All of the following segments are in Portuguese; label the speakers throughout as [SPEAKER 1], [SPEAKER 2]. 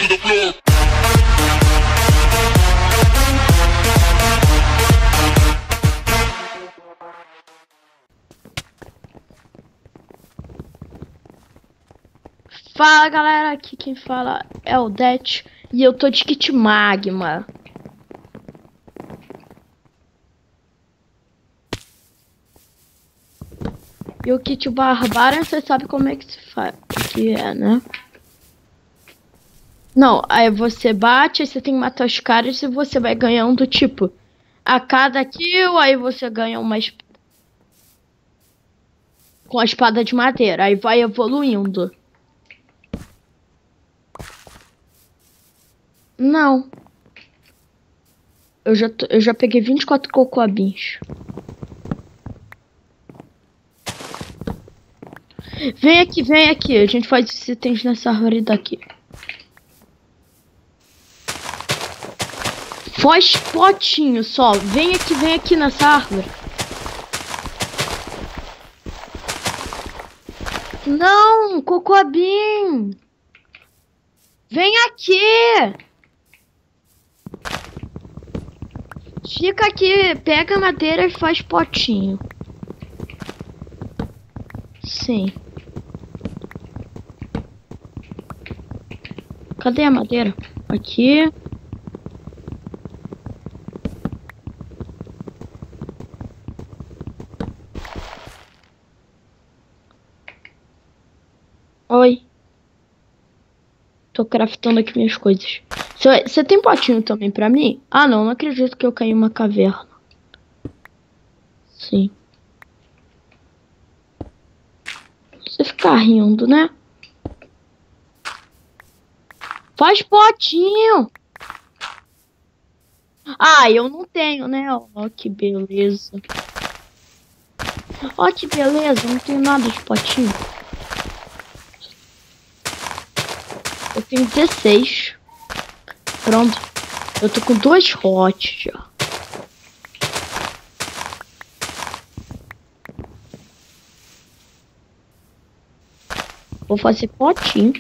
[SPEAKER 1] to the floor.
[SPEAKER 2] Fala galera, aqui quem fala é o Det e eu tô de kit magma. E o kit barbário, você sabe como é que se faz, que é, né? Não, aí você bate, aí você tem que matar os caras e você vai ganhando, tipo, a cada kill, aí você ganha uma com a espada de madeira, aí vai evoluindo. Não. Eu já peguei 24 cocobins. Vem aqui. A gente faz esses itens nessa árvore daqui. Faz potinho só. Vem aqui nessa árvore. Não, cocobim. Vem aqui. Fica aqui, pega a madeira e faz potinho. Sim. Cadê a madeira? Aqui. Oi. Tô craftando aqui minhas coisas. Você tem potinho também pra mim? Ah, não acredito que eu caí em uma caverna. Sim. Você fica rindo, né? Faz potinho! Ah, eu não tenho, né? Ó, que beleza. Ó, que beleza. Não tenho nada de potinho. Eu tenho 16. Pronto. Eu tô com 2 hots já. Vou fazer potinho.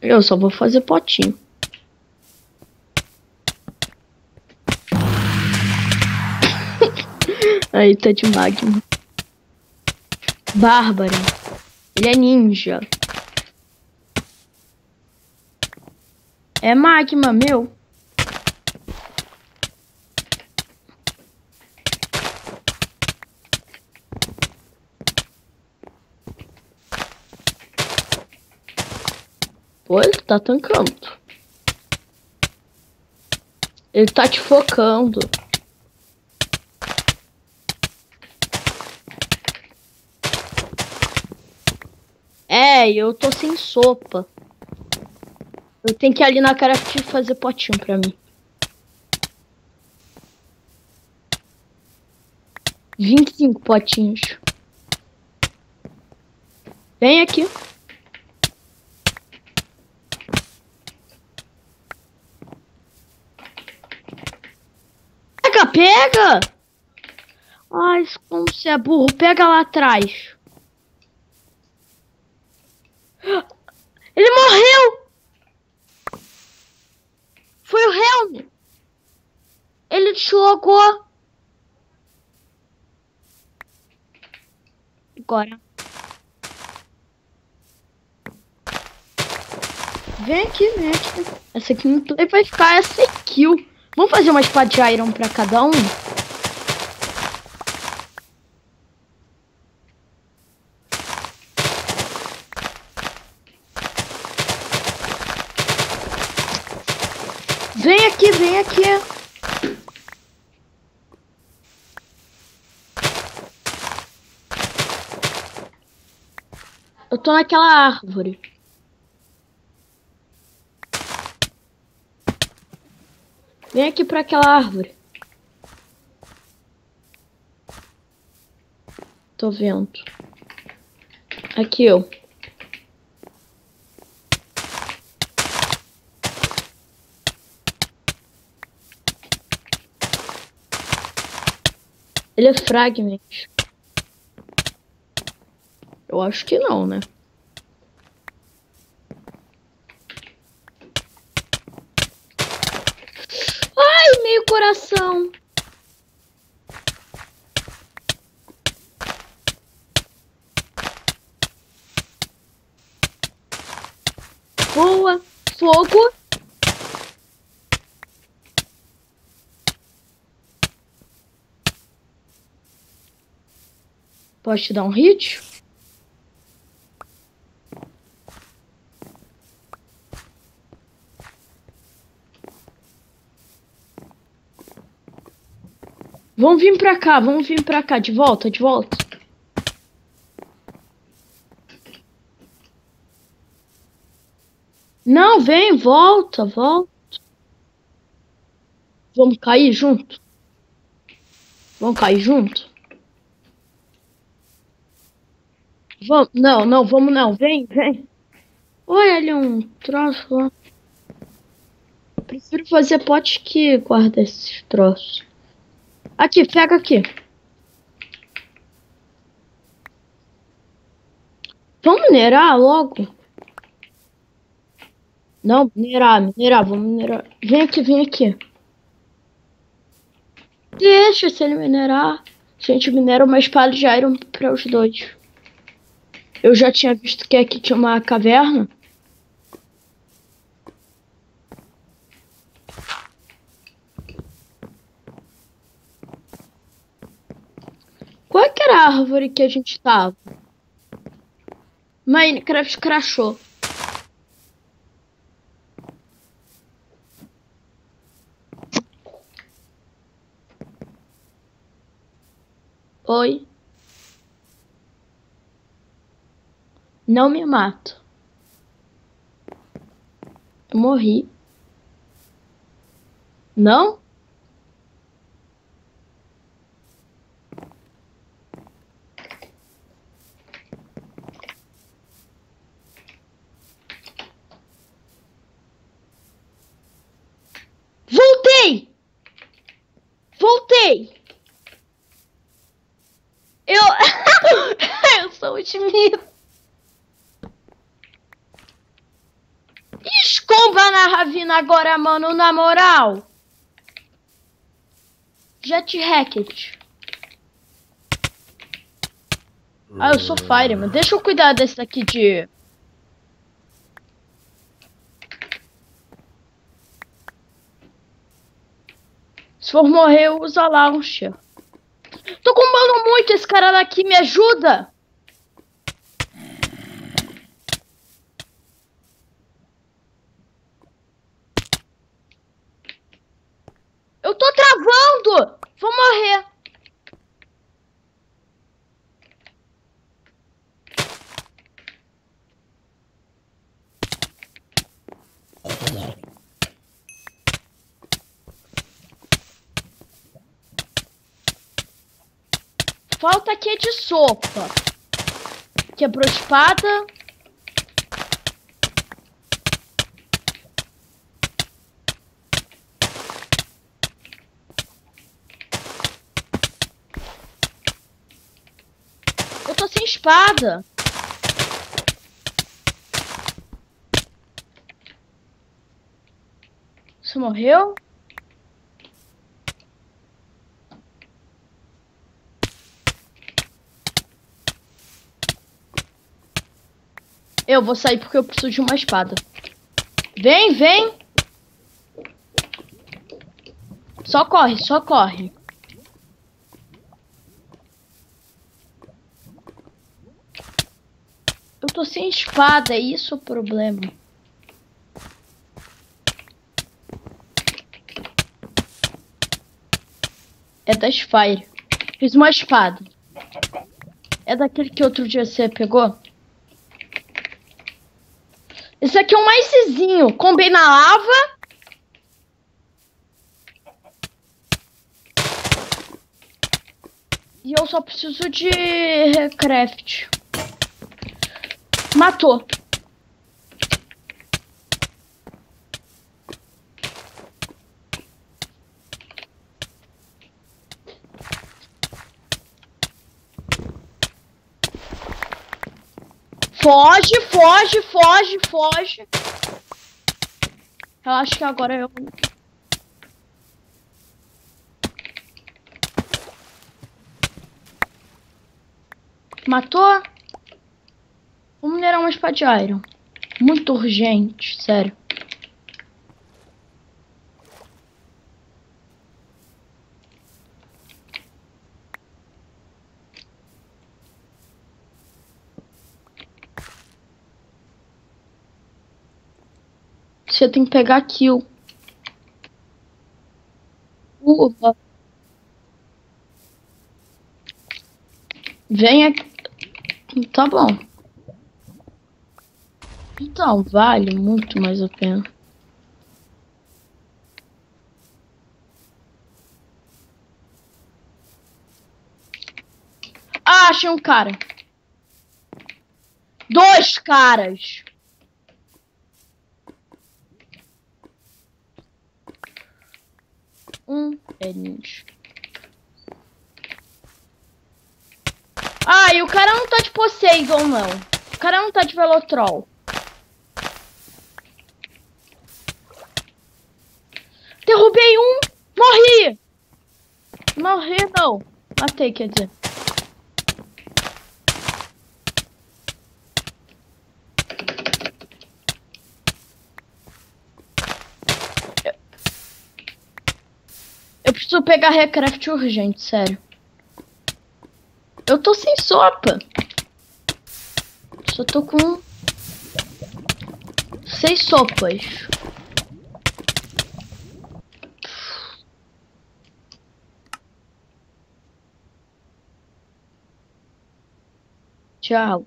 [SPEAKER 2] Eu só vou fazer potinho. Aí tá de magma. Bárbaro. Ele é ninja. É magma, meu. Pô, ele tá tancando. Ele tá te focando. É, eu tô sem sopa. Eu tenho que ir ali na craft fazer potinho pra mim. 25 potinhos. Vem aqui. Pega! Ai, como você é burro. Pega lá atrás. Ele morreu! Foi o Helm. Ele te logou. Agora. Vem aqui. Essa aqui não vai ficar essa kill. Vamos fazer uma espada de iron pra cada um? Vem aqui. Eu tô naquela árvore. Vem aqui pra aquela árvore. Tô vendo. Aqui, ó. Ele é fragment. Eu acho que não, né? coração. Boa. Fogo. Pode te dar um hit? Vamos vir pra cá, de volta, de volta. Não, vem, volta, volta. Vamos cair junto? Vamos cair junto? Vamos, não, vamos não, vem, vem. Olha ali um troço lá. Eu prefiro fazer pote que guarda esses troços. Aqui, pega aqui. Vamos minerar logo? Não, minerar, vamos minerar. Vem aqui, vem aqui. Deixa se ele minerar. A gente minera uma espada de iron para os dois. Eu já tinha visto que aqui tinha uma caverna. Qual é que era a árvore que a gente tava? Minecraft crashou. Oi. Não me mata. Eu morri. Não? Voltei! Voltei! Eu... eu sou otimista. Escomba na ravina agora, mano, na moral. Jet Racket. Ah, eu sou Fireman. Deixa eu cuidar desse daqui de... Se for morrer, usa launcher. Tô combando muito, esse cara daqui me ajuda. Eu tô travando. Vou morrer. Falta aqui de sopa. Quebrou a espada. Eu tô sem espada. Você morreu? Eu vou sair porque eu preciso de uma espada. Vem, vem. Só corre, só corre. Eu tô sem espada, é isso o problema. É das Fire. Fiz uma espada. É daquele que outro dia você pegou? Esse aqui é um macezinho. Combei na lava. E eu só preciso de craft. Matou. Foge, foge, foge, foge. Eu acho que agora eu... Matou? Vou minerar uma espada de iron. Muito urgente, sério. Você tem que pegar kill. Uva. Vem aqui. Tá bom. Então, vale muito mais a pena. Ah, achei um cara. 2 caras. É ninja. Ah, e o cara não tá de Poseidon, não. O cara não tá de Velotrol. Derrubei um. Morri. Morri, não. Matei, quer dizer. Eu preciso pegar recraft urgente, sério. Eu tô sem sopa. Só tô com 6 sopas. Tchau.